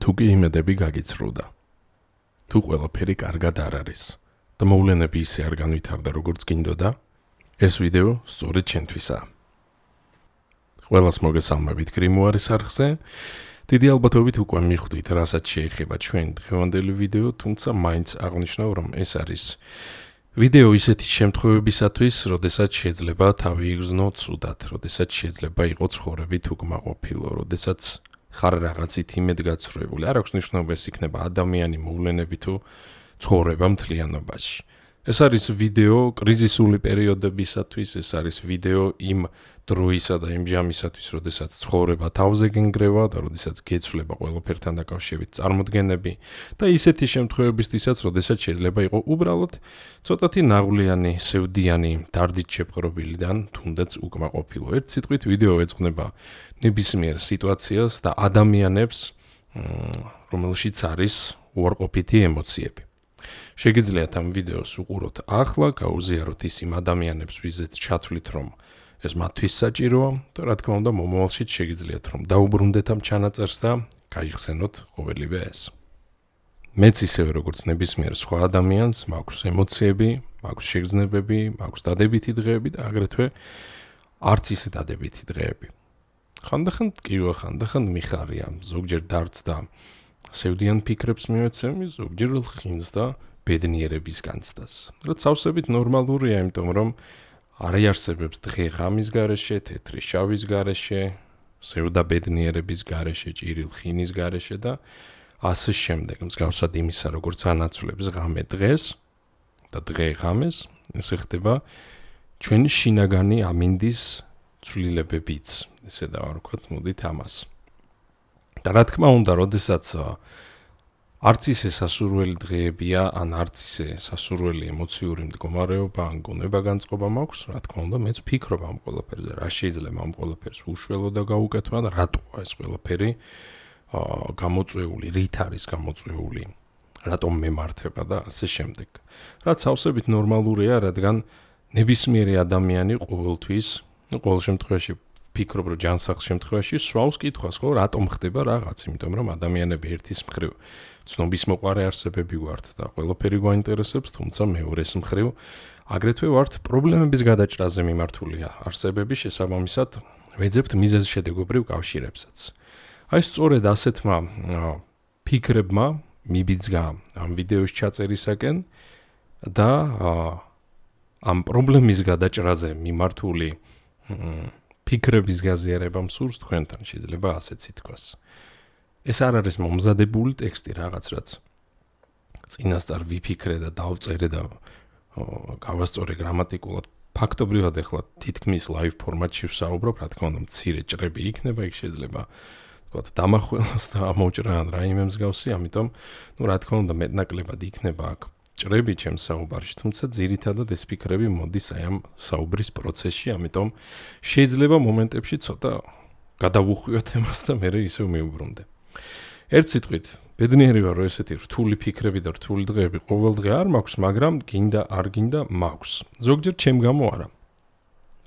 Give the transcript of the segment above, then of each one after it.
თუ კი იმედები გაგიცრუდა. თუ ყველაფერი კარგად არ არის და მოვლენები ისე არ განვითარდა როგორც გინდოდა, ეს ვიდეო სწორედ ჩვენთვისაა. ყველას მოგესალმებით გრიმუარის არხზე. დიდი ალბათობით უკვე მიხვდით, რასაც შეეხება ჩვენ დღევანდელი ვიდეო, თუმცა მაინც აღნიშნავ, რომ ეს არის ვიდეო ისეთი შემთხვევებისათვის, როდესაც შეიძლება თავი იგრძნო ცუდად, როდესაც შეიძლება იყოს ცხოვრებით უკმაყოფილო, როდესაც ხარ რაღაცით იმედგაცრუებული. არ აქვს მნიშვნელობა ეს იქნება ადამიანი, მოვლენები თუ ცხოვრება მთლიანობაში. ეს არის ვიდეო კრიზისული პერიოდებისათვის, ეს არის ვიდეო იმ დროისა და იმ ჯამისათვის, როდესაც ცხოვრება თავზე გენგრევა და როდესაც გეცვლება ყველაფერთან დაკავშირებით წარმოდგენები და ისეთი შემთხვევებისთვისაც, როდესაც შეიძლება იყოს უბრალოდ ცოტათი ნაღვლიანი, სევდიანი, დარდით შეპყრობილიდან, თუნდაც უკმაყოფილო. ერთ სიტყვით ვიდეო ეძღვნება ნებისმიერ სიტუაციას და ადამიანებს, რომელშიც არის უარყოფითი ემოციები. შეგიძლიათ ამ ვიდეოს უყუროთ ახლა, გაუზიაროთ ის იმ ადამიანებს, ვიზეც ჩათვლით, რომ ეს მათთვის საჭიროა და რა თქმა უნდა მომავალშიც შეგიძლიათ რომ დაუბრუნდეთ ამ ჩანაწერს და გაიხსენოთ ყოველივე ეს. მეც ისევე როგორც ნებისმიერ სხვა ადამიანს მაქვს ემოციები, მაქვს შეგრძნებები, მაქვს დადებითი დღეები და აგრეთვე არც ისე დადებითი დღეები. ხანდახან ტკივა, ხანდახან მიხარია, ზოგჯერ დარც და სევდიან ფიქრებს მივეცემი, ზოგჯერ ხინს და ბედნიერების განცდას. რაც სავსებით ნორმალურია, იმიტომ რომ არ იარსებებს დღე ღამის გარეშე, თეთრი შავის გარეშე, სევდა ბედნიერების გარეშე, ჭირილ ხინის გარეშე და ასე შემდეგ. მსგავსად იმისა, როგორც ანაცვლებს ღამე დღეს და დღე ღამეს, ესე ხდება ჩვენი შინაგანი ამინდის ცვლილებებიც, ესე დავარქვათ, მოდით ამას. და რა თქმა უნდა, როდესაც არც ისე სასურველი დღეებია, ან არც ისე სასურველი ემოციური მდგომარეობა, ან გონება განწყობა მაქვს, რა თქმა უნდა, მეც ვფიქრობ ამ ყველაფერზე, რა შეიძლება ამ ყველაფერს უშველო და გაუკეთო, ან რატოა ეს ყველაფერი გამოწვეული, რით არის გამოწვეული, რატომ მემართება და ასე შემდეგ. რაც სავსებით ნორმალურია, რადგან ნებისმიერი ადამიანი ყოველთვის, ყოველ შემთხვევაში ფიქრობ, რომ ჯანსაღ შემთხვევაში სვავს კითხვას, ხო, რატომ ხდება რაღაც, იმიტომ რომ ადამიანები ერთის მხრივ ცნობის მოყარე არსებები ვართ და ყველაფერი გვაინტერესებს, თუმცა მეორეს მხრივ აგრეთვე ვართ პრობლემების გადაჭრაზე მიმართული არსებები, შესაბამისად ვეძებთ მიზეზ-შედეგობრივ კავშირებსაც. აი სწორედ ასეთმა ფიქრებმა მიბიძგა ამ ვიდეოს ჩაწერისაკენ და ამ პრობლემის გადაჭრაზე მიმართული ფიქრების გაზიარება მსურს თქვენთან, შეიძლება ასეც ითქვას. ეს არ არის მომზადებული ტექსტი, რაღაც რაც წინასწარ ვიფიქრე და დავწერე და გავასწორე გრამატიკულად. ფაქტობრივად ახლა თითქმის live ფორმატში ვსაუბრობ, რა თქმა უნდა, მცირე ჭრები იქნება, იქ შეიძლება თქვათ დამახველოს და ამოვჭრა ან რაიმე მსგავსი, ამიტომ, რა თქმა უნდა, მეტნაკლებად იქნება აქ ჭრები ჩემს საუბარში, თუმცა ძირითადად ეს ფიქრები მოდის აი ამ საუბრის პროცესში, ამიტომ შეიძლება მომენტებში ცოტა გადავუხვიოთ ემას და მერე ისევ მივუბრუნდე. ერთ სიტყვით, ბედნიერი ვარ, რომ ესეთი რთული ფიქრები და რთული დღეები ყოველ დღე არ მაქვს, მაგრამ გინდა არ გინდა მაქვს. ზოგჯერ ჩემ გამო არა.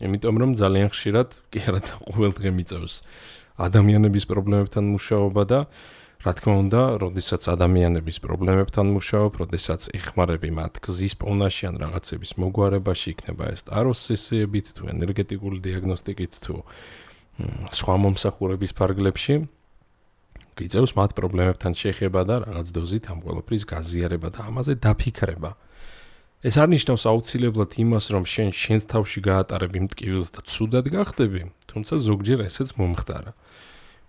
იმიტომ რომ ძალიან ხშირად კი არა და ყოველ დღე მიწევს ადამიანების პრობლემებთან მუშაობა და რა თქმა უნდა, როდესაც ადამიანების პრობლემებთან მუშაობ, როდესაც ეხმარები მათ გზის პოვნაში ან რაღაცების მოგვარებაში, იქნება ეს ტაროს სესიებით თუ ენერგეტიკული დიაგნოსტიკით თუ სხვა მომსახურების ფარგლებში, გიწევს მათ პრობლემებთან შეხება და რაღაც დოზით ამ ყველაფრის გაზიარება და ამაზე დაფიქრება. ეს არ ნიშნავს აუცილებლად იმას, რომ შენს თავში გაატარებ იმ ტკივილს და ცუდად გახდები, თუმცა ზოგჯერ ესეც მომხდარა.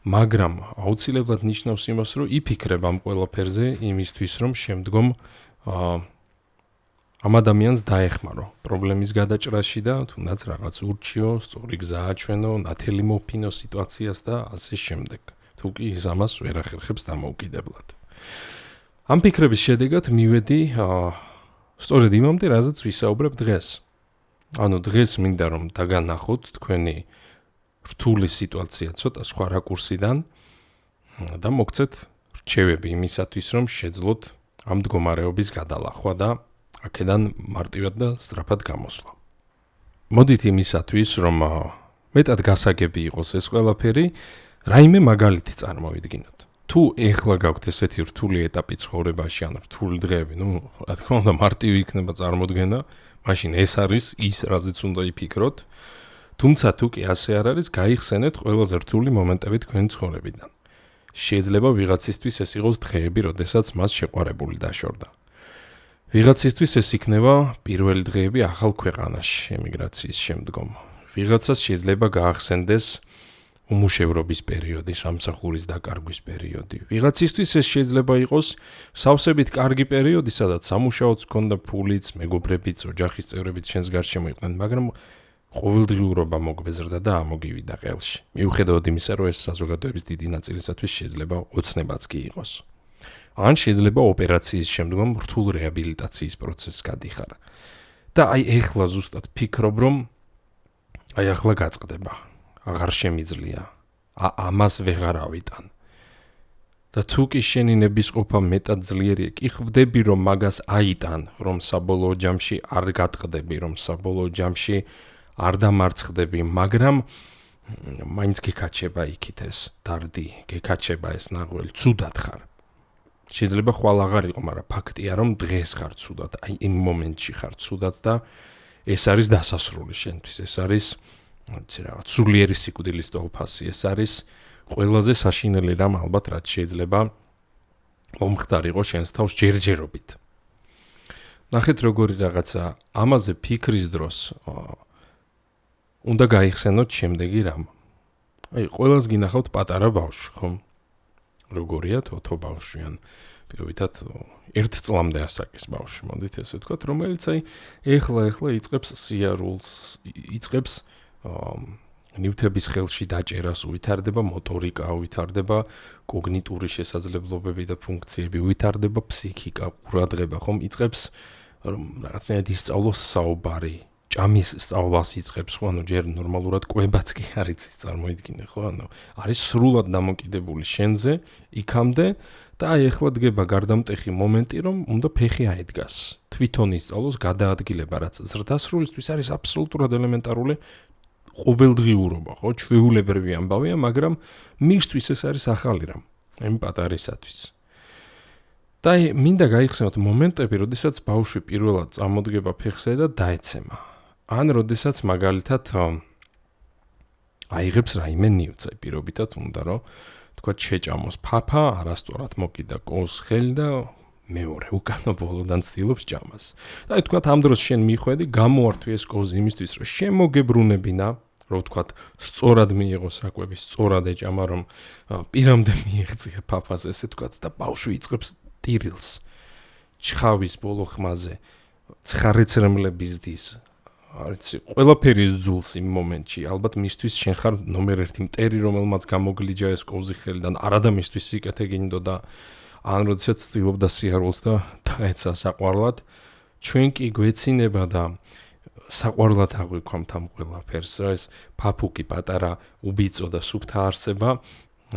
მაგრამ აუცილებლად ნიშნავს იმას, რომ იფიქრებ ამ ყველაფერზე იმისთვის, რომ შემდგომ ამ ადამიანს დაეხმარო პრობლემის გადაჭრაში და თუნდაც რაღაც ურჩიო, სწორი გზა აჩვენო, ნათელი მოფინო სიტუაციას და ასე შემდეგ. თუ კი ის ამას ვერ ახერხებს დამოუკიდებლად. ამ ფიქრების შედეგად მივედი სწორედ იმამდე, რაზეც ვისაუბრებ დღეს. ანუ დღეს მინდა რომ დაგანახოთ თქვენი რთული სიტუაცია ცოტა სხვა რაკურსიდან და მოგცეთ რჩევები იმისათვის, რომ შეძლოთ ამ მდგომარეობის გადალახვა და აქედან მარტივად და სწრაფად გამოსვლა. მოდით იმისათვის, რომ მეტად გასაგები იყოს ეს ყველაფერი, რაიმე მაგალითი წარმოვიდგინოთ. თუ ეხლა გაქვთ ესეთი რთული ეტაპი ცხოვრებაში, ან რთული დღეები, რა თქმა უნდა, მარტივი იქნება წარმოდგენა, მაშინ ეს არის ის, რაზეც უნდა იფიქროთ. თუმცა თუ კი ასე არ არის, გაიხსენეთ ყველაზე რთული მომენტები თქვენი ცხოვრებიდან. შეიძლება ვიღაცისთვის ეს იყოს დღეები, როდესაც მას შეყვარებული დაშორდა. ვიღაცისთვის ეს იქნება პირველი დღეები ახალ ქვეყანაში, ემიგრაციის შემდგომ. ვიღაცას შეიძლება გაახსენდეს უმუშევრობის პერიოდი, სამსახურის დაკარგვის პერიოდი. ვიღაცისთვის ეს შეიძლება იყოს სავსებით კარგი პერიოდი, სადაც სამუშაოც ჰქონდა, ფულიც, მეგობრებიც, ოჯახის წევრებიც შენს გარშემო იყვნენ, მაგრამ ყოველდღიურობა მოგვეზრდა და ამოგივიდა ყელში. მიუხედავად იმისა, რომ ეს საზოგადოების დიდი ნაწილისათვის შეიძლება ოცნებაც კი იყოს. ან შეიძლება ოპერაციის შემდგომ რთულ რეაბილიტაციის პროცესს გადიხარ. და ეხლა ზუსტად ფიქრობ, რომ ახლა გაწყდება. აღარ შემიძლია. ამას ვეღარ ავიტან. და თუ კი შენი ნებისყოფა მეტად ძლიერია, კი ხვდები, რომ მაგას აიტან, რომ საბოლოო ჯამში არ გატყდები, რომ საბოლოო ჯამში არ დამარცხდები, მაგრამ მაინც გეკაჩება იქით ეს დარდი, გეკაჩება ეს ნაღველი, ცუდად ხარ. შეიძლება ხვალ აღარ იყო, მაგრამ ფაქტია, რომ დღეს ხარ ცუდად, იმ მომენტში ხარ ცუდად და ეს არის დასასრული შენთვის, ეს არის რაღაც სულიერი სიკვდილის ტოლფასი, ეს არის ყველაზე საშინელი რამ ალბათ, რაც შეიძლება მომხდარიყო შენს თავს ჯერჯერობით. ნახეთ როგორი რაღაცა, ამაზე ფიქრის დროს უნდა გაიხსენოთ შემდეგი რამ. ყველას გინახავთ პატარა ბავშვი, ხო? როგორია თოთო ბავშვი, ან პირობითად 1 წლამდე ასაკის ბავშვი, მოდით ესე ვთქვათ, რომელიც ეხლა იწყებს სიარულს, იწყებს ნივთების ხელში დაჭერას, უვითარდება მოტორიკა, უვითარდება კოგნიტური შესაძლებლობები და ფუნქციები, უვითარდება ფსიქიკა, ყურადღება, ხომ იწყებს რაღაცნაირად ისწავლოს საუბარი, ჭამის სწავლას იწყებს, ხო, ანუ ჯერ ნორმალურად კვებაც კი არ იცის, წარმოიდგინე, ხო, ანუ არის სრულად დამოკიდებული შენზე, იქამდე და ეხლა დგება გარდამტეხი მომენტი, რომ უნდა ფეხი აედგას. თვითონ ისწავლოს გადაადგილება, რაც ზრდასრულისთვის არის აბსოლუტურად ელემენტარული ყოველდღიურობა, ხო, ჩვეულებრივი ამბავია, მაგრამ მისთვის ეს არის ახალი რამ, იმ პატარისათვის. და მინდა გაიხსენოთ მომენტები, როდესაც ბავშვი პირველად წამოდგება ფეხზე და დაეცემა. ან როდესაც მაგალითად აიღებს რაიმე ნივთს, პირობითად უნდა რომ თქვათ შეჭამოს ფაფა, არასწორად მოკიდა კოს ხელი და მეორე უკანა ბოლოდან ცდილობს ჭამას. და თქვათ ამ დროს შენ მიხვედი, გამოართვი ეს კოზი იმისთვის, რომ შემოგებრუნებინა, რომ თქვათ სწორად მიიღო საკვები, სწორად ეჭამა, რომ პირამდე მიეღწია ფაფას, ესე თქვათ და ბავშვი იწყებს ტირილს. ჩხავის ბოლო ხმაზე, ცხარეცრემლების დის, არიცი, ყველაფერი ზულს იმ მომენტში. ალბათ მისთვის შენ ხარ ნომერ 1 მტერი, რომელმაც გამოგლიჯა ეს კოზი ხელიდან, არადა მისთვის სიკეთე გინდოდა, ან როდესაც ცდილობდა სიარულს და დაეცა საყვარლად, ჩვენ კი გვეცინება და საყვარლად აღვიქვამთ ამ ყველაფერს, რა ეს ფაფუკი პატარა უბიწო და სუფთა არსება,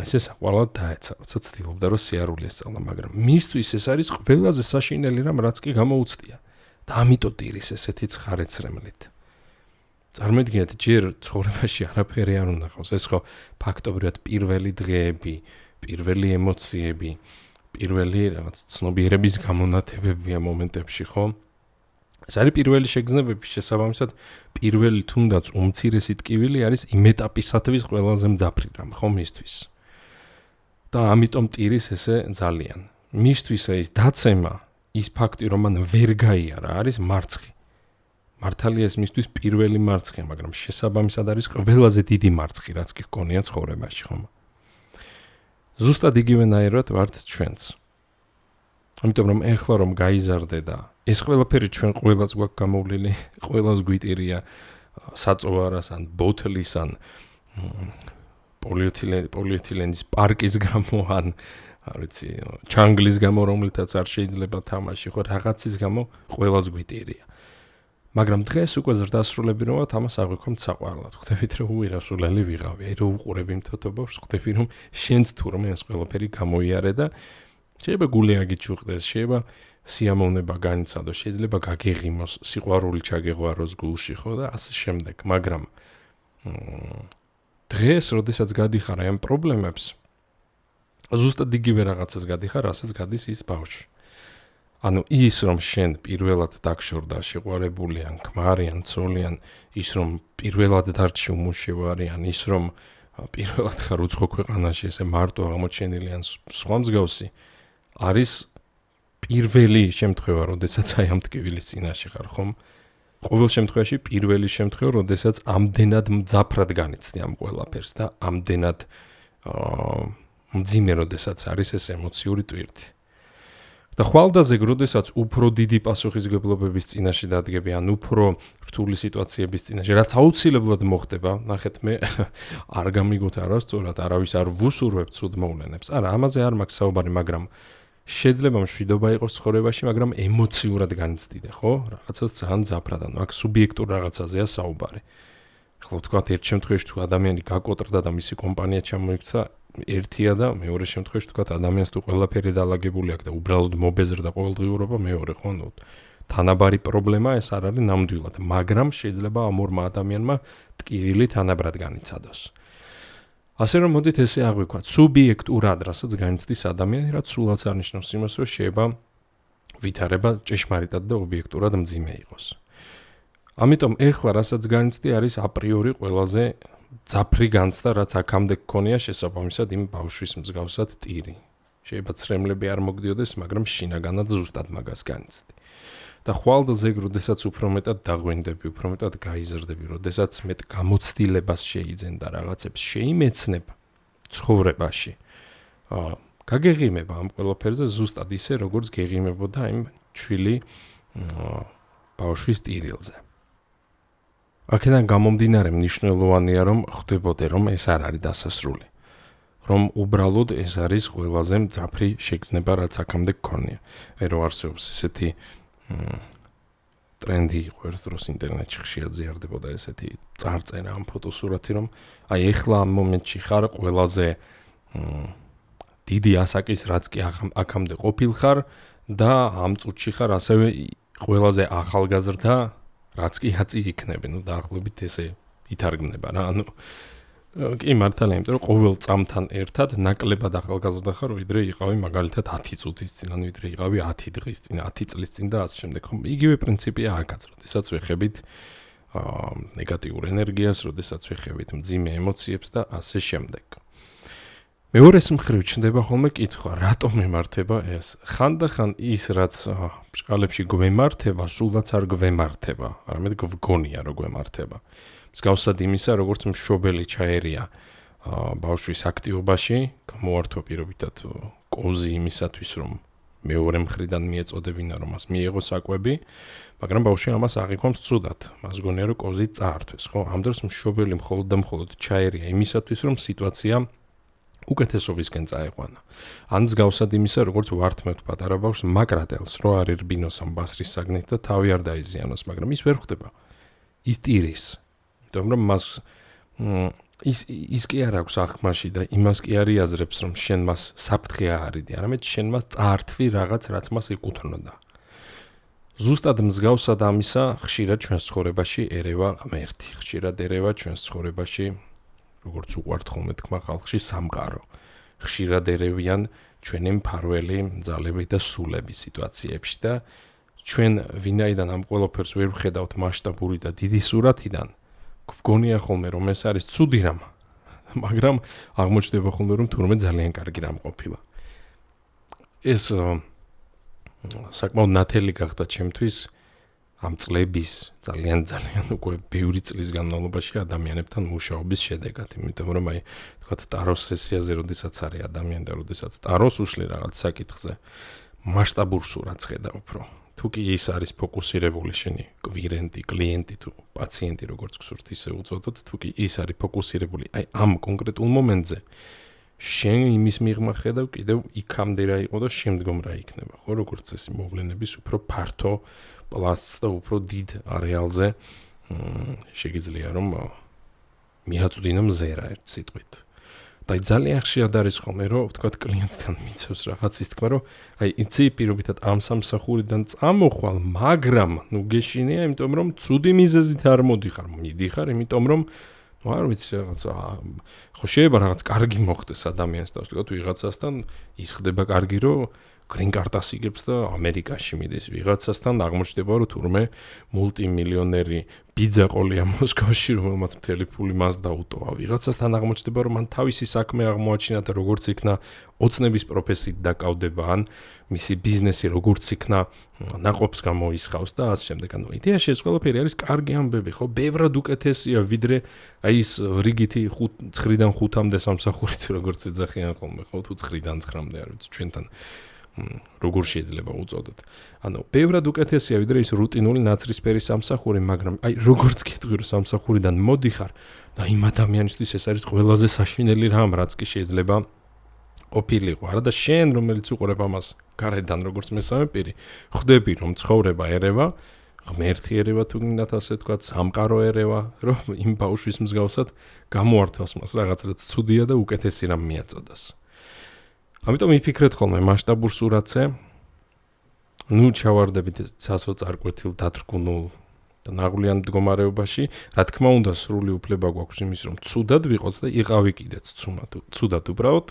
ესე საყვარლად დაეცა, როცა ცდილობდა რომ სიარული ესწავლა, მაგრამ მისთვის ეს არის ყველაზე საშინელი რამ, რაც კი გამოუცდია. და ამიტომ ტირის ესეთი ცხარეცრემლით. წარმოიდგინეთ, ჯერ ცხოვრებაში არაფერი არ უნდა ყავს, ეს ხო ფაქტობრივად პირველი დღეები, პირველი ემოციები, პირველი რაღაც ცნობიერების გამონათებებია მომენტებში, ხო? ეს არის პირველი შეგრძნებები, შესაბამისად, პირველი თუნდაც უმცირესი ტკივილი არის იმ ეტაპისათვის ყველაზე მძაფრი რამ, ხო, მისთვის. და ამიტომ ტირის ესე ძალიან. მისთვის ის დაცემა, ის ფაქტი, რომ მან ვერ გაიარა, არის მარცხი. მართალია ეს მისთვის პირველი მარცხია, მაგრამ შესაბამისად არის ყველაზე დიდი მარცხი, რაც კი ჰქონია ცხოვრებაში, ხომ? ზუსტად იგივენაირად ვართ ჩვენც. ამიტომ რომ ეხლა რომ გაიზარდე და ეს ყველაფერი ჩვენ ყველას გვაქვს გამოვლილი, ყველას გვიტირია საწოვარას ან ბოთლის ან პოლიეთილენის პარკის გამო ან არიცი, ჩანგლის გამო, რომელთაც არ შეიძლება თამაში, ხო, რაღაცის გამო ყველას გვიტირია. მაგრამ დღეს უკვე ზრდასრულები რომ ამას აღვიქვამთ საყვარლად. ხვდებით რომ უიღასულელი ვიღავი, რომ უყურები მთოთო ბავშვს, ხვდები რომ შენც თურმე ეს ყველაფერი გამოიარე და შეიძლება გული აგიჩუყდეს, შეიძლება სიამოვნება განიცადოს, შეიძლება გაგეღიმოს, სიყვარული ჩაგეღვაროს გულში, ხო და ასე შემდეგ. მაგრამ დღეს, როდესაც გადიხარ ამ პრობლემებს, ზუსტად იგივე რაღაცას გადიხარ, რასაც გადის ის ბავშვი. ანუ ის რომ შენ პირველად დაგშორდა შეყვარებულიან, ქმარიან, ცოლიან, ის რომ პირველად დარჩი უმუშევარიან, ის რომ პირველად ხარ უცხო ქვეყანაში ესე მარტო აღმოჩენილი ან სხვა მსგავსი, არის პირველი შემთხვევა, როდესაც აი ამ ტკივილის წინაშე ხარ, ხომ? ყოველ შემთხვევაში პირველი შემთხვევა, როდესაც ამდენად მძაფრად განიცდი ამ ყველაფერს და ამდენად მძიმე, როდესაც არის ეს ემოციური ტვირთი. და ხვალდაზეგ, როდესაც უფრო დიდი პასუხისმგებლობების წინაშე დადგები, ან უფრო რთული სიტუაციების წინაშე, რაც აუცილებლად მოხდება, ნახეთ, მე არ გამიგოთ არასწორად, არავის არ ვუსურვებ ცუდ მოვლენებს. არა, ამაზე არ მაქვს საუბარი, მაგრამ შეიძლება მშვიდობა იყოს ცხოვრებაში, მაგრამ ემოციურად განიცდიდე, ხო? რაღაცას ძალიან მძაფრად, ანუ აქ სუბიექტურ რაღაცაზეა საუბარი. ხო, თქვათ, ერთ შემთხვევაში თუ ადამიანი გაკოტრდა და მისი კომპანია ჩამოიქცა, ერთია და მეორე შემთხვევაში თქვათ ადამიანს თუ ყველაფერი დაალაგებული აქვს და უბრალოდ მობეზრდა ყოველდღიურობა, მეორე ხო, ნუ თანაბარი პრობლემა ეს არ არის ნამდვილად, მაგრამ შეიძლება ამ ორმა ადამიანმა ტკივილი თანაბრად განიცადოს. ასე რომ მოდით ესე აღვიქვათ, სუბიექტურად რასაც განიცდის ადამიანი, რაც სულაც არნიშნავს იმას, რომ შეიძლება ვითარება ჭეშმარიტად და ობიექტურად მძიმე იყოს. ამიტომ ეხლა რასაც განიცდი არის აპრიორი ყველაზე ძაფრი განცდა, რაც აქამდე გქონია შესაბამისად იმ ბავშვის მსგავსად ტირი. შეიძლება ცრემლები არ მოგდიოდეს, მაგრამ შინაგანად ზუსტად მაგას განიცდი. და ხვალდაზეგ, როდესაც უფრო მეტად დაღვინდები, უფრო მეტად გაიზრდები, როდესაც მეტ გამოცდილებას შეიძენ და რაღაცებს შეიმეცნებ ცხოვრებაში, გაგეღიმება ამ ყველაფერზე ზუსტად ისე, როგორც გეღიმებოდა იმ ჩვილი ბავშვის ტირილზე. აქედან გამომდინარე მნიშვნელოვანია, რომ ხვდებოდე, რომ ეს არ არის დასასრული. რომ უბრალოდ ეს არის ყველაზე მძაფრი შეგრძნება, რაც აქამდე გქონია. რო არსებობს ესეთი ტრენდი იყო ერთ დროს ინტერნეტში ხშირად ზიარდებოდა ესეთი წარწერა ამ ფოტოსურათი, რომ აი ეხლა ამ მომენტში ხარ ყველაზე დიდი ასაკის, რაც კი აქამდე ყოფილხარ და ამ წუთში ხარ ასევე ყველაზე ახალგაზრდა, რაც კი აწი იქნები, ნუ დაახლოებით ესე ითარგმნება რა. ანუ კი მართალია, იმიტომ რომ ყოველ წამთან ერთად ნაკლებად ახალგაზრდა ხარ, ვიდრე იყავი მაგალითად 10 წუთის წინ, ან ვიდრე იყავი 10 დღის წინ, 10 წლის წინ და ასე შემდეგ. ხომ იგივე პრინციპია აქაც, როდესაც ვეხებით ნეგატიურ ენერგიას, როდესაც ვეხებით მძიმე ემოციებს და ასე შემდეგ. მეორეს მხრივ ჩნდება ხოლმე კითხვა, რატომ მემართება ეს? ხანდახან ის, რაც ბჭყალებში გვემართება, სულაც არ გვემართება, არამედ გვგონია, რომ გვემართება. მსგავსად იმისა, როგორც მშობელი ჩაერია ბავშვის აქტიობაში, გამოვართვა პირობითად კოზი იმისათვის, რომ მეორე მხრიდან მიეწოდებინა, რომ მას მიიღოს საკვები, მაგრამ ბავშვი ამას აღიქვამს ცუდად. მას გონია, რომ კოზი წაართვეს, ხო? ამ დროს მშობელი მხოლოდ და მხოლოდ ჩაერია იმისათვის, რომ სიტუაცია უკეთესობისკენ წაეყვანა. ან მსგავსად იმისა, როგორც ვართმევთ პატარა ბავშვს მაგრადელს, რო არ ერბინოს ამ ბასრის საგნით და თავი არ დაიზიანოს, მაგრამ ის ვერ ხდება. ის ტირის. იმიტომ რომ მას ის კი არ აქვს აღქმაში და იმას კი არ იაზრებს, რომ შენ მას საფრთხე არიდი, არამედ შენ მას წაართვი რაღაც, რაც მას ეკუთვნოდა. ზუსტად მსგავსად ამისა, ხშირად ჩვენს ცხოვრებაში ერევა ღმერთი, ხშირად ერევა ჩვენს ცხოვრებაში, როგორც უყვართ ხოლმე თქმა ხალხში, სამყარო. ხშირად ერევიან ჩვენი მფარველი ძალები და სულები სიტუაციებში და ჩვენ ვინაიდან ამ ყველაფერს ვერ ვხედავთ მასშტაბური და დიდი სურათიდან, გვგონია ხოლმე, რომ ეს არის ცუდი რამ, მაგრამ აღმოჩნდება ხოლმე, რომ თურმე ძალიან კარგი რამ ყოფილა. ეს საკმაოდ ნათელი გახდა ჩემთვის ამ წლების ძალიან უკვე ბევრი წლის განმავლობაში ადამიანებთან მუშაობის შედეგად, იმიტომ რომ აი თქვათ ტაროს სესიაზე, როდესაც არის ადამიანი და როდესაც ტაროს უშლი რაღაც საკითხზე, მასშტაბურ სურათს ხედავ უფრო. თუ კი ის არის ფოკუსირებული შენი კვირენტი, კლიენტი თუ პაციენტი, როგორც გსურთ ისე უწოდოთ, თუ კი ის არის ფოკუსირებული აი ამ კონკრეტულ მომენტზე, შენ იმის მიღმა ხედავ კიდევ იქამდე რა იყო და შემდგომ რა იქნება, ხო, როგორც წესი მოვლენების უფრო ფართო პლასტს და უფრო დიდ არეალზე შეგიძლია რომ მიაწვდინო მზერა ერთ სიტყვით. და ძალიან ხშირად არის ხოლმე, რომ თქვათ კლიენტთან მიცევს რაღაცის თქმა, რომ აი იცი პირობითად ამ სამსახურიდან წამოხვალ, მაგრამ ნუ გეშინია, იმიტომ რომ ცუდი მიზეზით არ მოდიხარ, მიდიხარ, იმიტომ რომ არ ვიცი რაღაცა ხო შეიძლება რაღაც კარგი მოხდეს ადამიანს და ვთქვათ ვიღაცასთან ის ხდება კარგი რომ green card-ას იგებს და ამერიკაში მიდის ვიღაცასთან აღმოჩნდება რომ თურმე მულტიმილიონერი ბიძაყოლია მოსკოვში რომელმაც მთელი ფული მას დაუტოვა ვიღაცასთან აღმოჩნდება რომ მან თავისი საქმე აღმოაჩინა და როგორც იქნა ოცნების პროფესიით დაკავდება ან მისი ბიზნესი როგორც იქნა ნაყოფს გამოისხავს და ასე შემდეგ ანუ იდეაში ეს ყველაფერი არის კარგი ამბები ხო ბევრად უკეთესია ვიდრე აი ის რიგითი 9-დან 5-მდე სამსახურით როგორც ეძახიან ხოლმე ხო თუ 9-დან 9-მდე არ ვიცი ჩვენთან როგორ შეიძლება უწოდოთ. ანუ ბევრად უკეთესია ვიდრე ის რუტინული ნაცრისფერი სამსახური, მაგრამ აი როგორც გეტყვი რომ სამსახურიდან მოდიხარ და იმ ადამიანისთვის ეს არის ყველაზე საშინელი რამ, რაც კი შეიძლება ყოფილიყო. არა და შენ რომელიც უყურებ ამას გარედან როგორც მესამე პირი, ხვდები რომ ცხოვრება ერევა, ღმერთი ერევა თუ გინდათ ასე თქვა, სამყარო ერევა, რომ იმ ბავშვის მსგავსად გამოართავს მას რაღაც რაც ცუდია და უკეთესი რამ მიაწოდოს. ამიტომ იფიქრეთ ხოლმე მასშტაბურ სურათზე, ნუ ჩავარდებით ცასო წარკვეთილ დათრგუნულ და ნაღვლიან მდგომარეობაში, რა თქმა უნდა სრული უფლება გვაქვს იმის რომ ცუდად ვიყოთ და იყავი კიდეც ცუდად უბრალოდ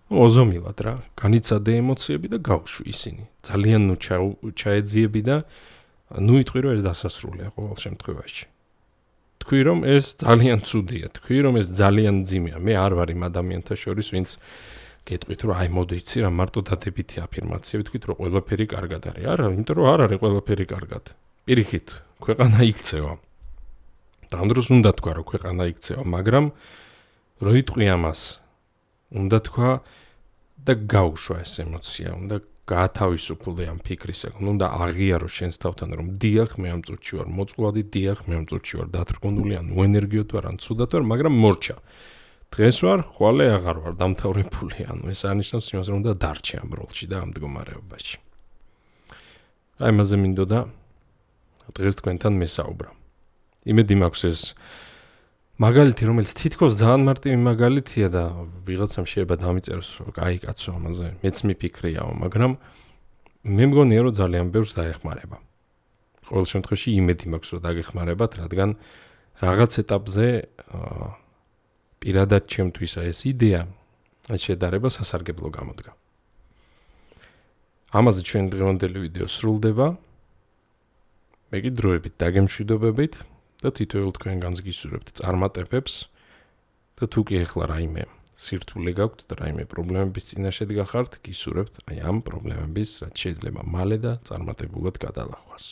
ოზომილად რა, განიცადე ემოციები და გავშვი ისინი. ძალიან ნუ ჩაეძიები და ნუ იტყვი რომ ეს დასასრულია ყოველ შემთხვევაში. თქვი რომ ეს ძალიან ცუდია, თქვი რომ ეს ძალიან მძიმეა. მე არ ვარ იმ ადამიანთა შორის, ვინც გეტყვით რომ აი მოდიცი რა მარტო დადებითი აფირმაციები თქვით რომ ყველაფერი კარგად არის. არა, იმიტომ რომ არ არის ყველაფერი კარგად. პირიქით, ქვეყანა იქცევა. და ამ დროს უნდა თქვა რომ ქვეყანა იქცევა, მაგრამ რო იტყვი ამას, უნდა თქვა და გაუშვა ეს ემოცია, უნდა გაათავისუფლდე ამ ფიქრისაგან, უნდა აღიარო შენს თავთან რომ დიახ, მე ამ წუთში ვარ მოწყვლადი, დიახ, მე ამ წუთში ვარ დათრგუნული, ან უენერგიოთ ვარ, ან ცუდად ვარ, მაგრამ მორჩა. დღეს ვარ, ხვალე აღარ ვარ დამთავრებული, ანუ ეს არნიშნავს იმას, რომ უნდა დარჩე ამ როლში და ამ მდგომარეობაში. აი მასე მინდოდა დღეს თქვენთან მესაუბრა. იმედი მაქვს ეს მაგალითი, რომელიც თითქოს ძალიან მარტივი მაგალითია და ვიღაცამ შეიძლება დამიწეროს, რომ აი კაცო, ამაზე მეც მიფიქრიაო, მაგრამ მე მგონია, რომ ძალიან ბევრს დაეხმარება. ყოველ შემთხვევაში იმედი მაქვს, რომ დაგეხმარებათ, რადგან რაღაც ეტაპზე პირადად ჩემთვისა ეს იდეა ეს შედარება სასარგებლო გამოდგა. ამაზე ჩვენ დღევანდელი ვიდეო სრულდება. მე კი დროებით დაგემშვიდობებით და თითოეულ თქვენგანს გისურვებთ წარმატებებს და თუ კი ეხლა რაიმე სირთულე გაქვთ და რაიმე პრობლემების წინაშე დგახართ, გისურვებთ აი ამ პრობლემების რაც შეიძლება მალე და წარმატებულად გადალახვას.